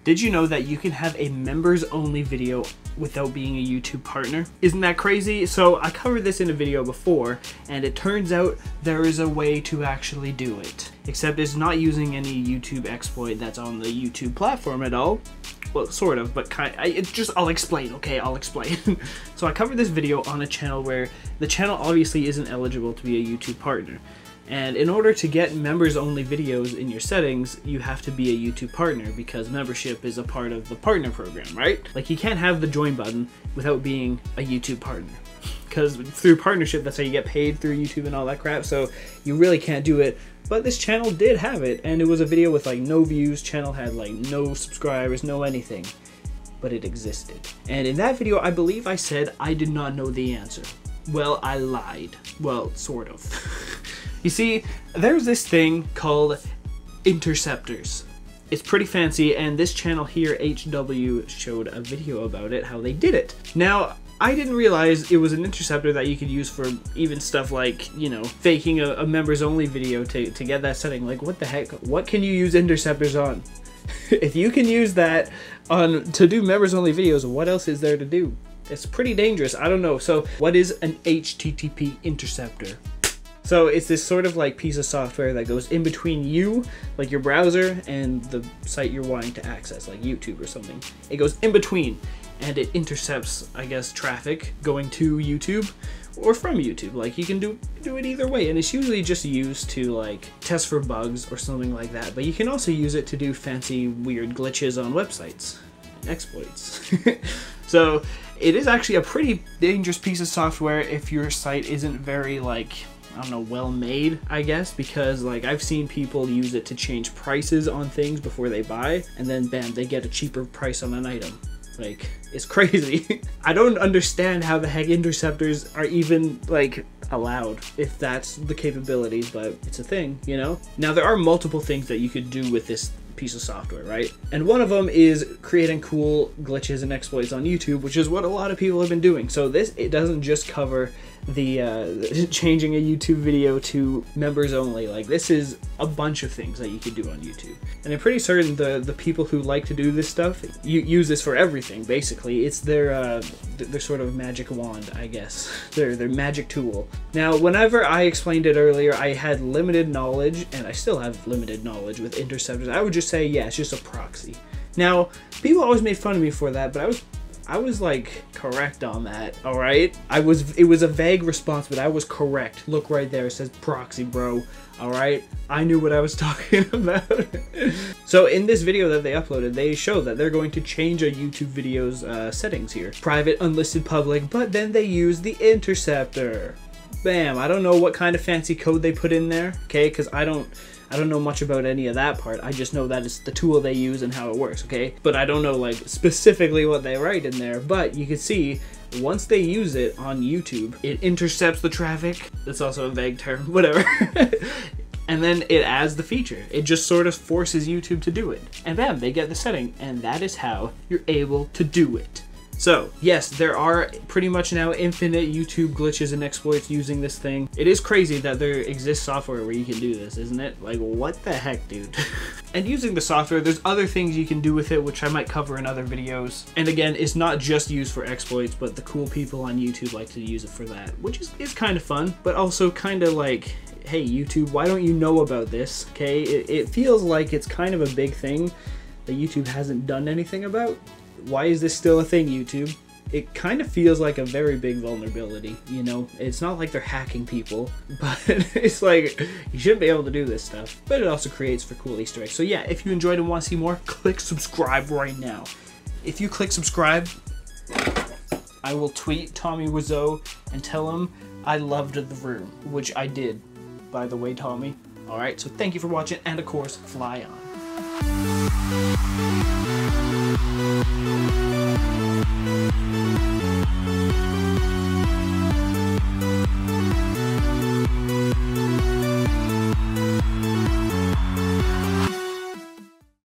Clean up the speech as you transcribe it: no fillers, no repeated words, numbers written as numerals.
Did you know that you can have a members only video without being a YouTube partner? Isn't that crazy? So I covered this in a video before, and it turns out there is a way to actually do it. Except it's not using any YouTube exploit that's on the YouTube platform at all. Well, sort of, but I'll explain, okay? I'll explain. So I covered this video on a channel where the channel obviously isn't eligible to be a YouTube partner. And in order to get members-only videos in your settings, you have to be a YouTube partner because membership is a part of the partner program, right? Like, you can't have the join button without being a YouTube partner. Because through partnership, that's how you get paid through YouTube and all that crap, so you really can't do it. But this channel did have it, and it was a video with like no views, channel had like no subscribers, no anything. But it existed. And in that video, I believe I said I did not know the answer. Well, I lied. Well, sort of. You see, there's this thing called interceptors. It's pretty fancy, and this channel here, HW, showed a video about it, how they did it. Now, I didn't realize it was an interceptor that you could use for even stuff like, you know, faking a members only video to get that setting. Like, what the heck? What can you use interceptors on? If you can use that to do members only videos, what else is there to do? It's pretty dangerous. I don't know. So what is an HTTP interceptor? So it's this sort of like piece of software that goes in between you, like your browser, and the site you're wanting to access, like YouTube or something. It goes in between, and it intercepts, I guess, traffic going to YouTube or from YouTube. Like, you can do it either way, and it's usually just used to like test for bugs or something like that. But you can also use it to do fancy weird glitches on websites, exploits. So it is actually a pretty dangerous piece of software if your site isn't very, like, I don't know, well made, I guess, because like I've seen people use it to change prices on things before they buy, and then bam, they get a cheaper price on an item. Like, it's crazy. I don't understand how the heck interceptors are even like allowed, if that's the capability, but it's a thing, you know? Now, there are multiple things that you could do with this piece of software, right? And one of them is creating cool glitches and exploits on YouTube, which is what a lot of people have been doing. So it doesn't just cover the changing a YouTube video to members only. Like, this is a bunch of things that you could do on YouTube, and I'm pretty certain the people who like to do this stuff use this for everything. Basically, it's their sort of magic wand, I guess, their magic tool. Now, whenever I explained it earlier, I had limited knowledge, and I still have limited knowledge with interceptors. I would just say, yeah, it's just a proxy. Now, people always made fun of me for that, but I was like correct on that, all right? It was a vague response, but I was correct. Look right there, it says proxy, bro, all right? I knew what I was talking about. So in this video that they uploaded, they show that they're going to change a YouTube video's settings here. Private, unlisted, public, but then they use the interceptor. Bam, I don't know what kind of fancy code they put in there, okay? Because I don't know much about any of that part. I just know that it's the tool they use and how it works, okay? But I don't know like specifically what they write in there, but you can see once they use it on YouTube, it intercepts the traffic. That's also a vague term, whatever. And then it adds the feature. It just sort of forces YouTube to do it. And bam, they get the setting, and that is how you're able to do it. So, yes, there are pretty much now infinite YouTube glitches and exploits using this thing. It is crazy that there exists software where you can do this, isn't it? Like, what the heck, dude? And using the software, there's other things you can do with it, which I might cover in other videos. And again, it's not just used for exploits, but the cool people on YouTube like to use it for that, which is kind of fun, but also kind of like, hey, YouTube, why don't you know about this, okay? It feels like it's kind of a big thing that YouTube hasn't done anything about. Why is this still a thing, YouTube? It kind of feels like a very big vulnerability, you know? It's not like they're hacking people, but it's like, you shouldn't be able to do this stuff. But it also creates for cool Easter eggs. So yeah, if you enjoyed and want to see more, click subscribe right now. If you click subscribe, I will tweet Tommy Wiseau and tell him I loved the room, which I did, by the way, Tommy. Alright, so thank you for watching, and of course, fly on.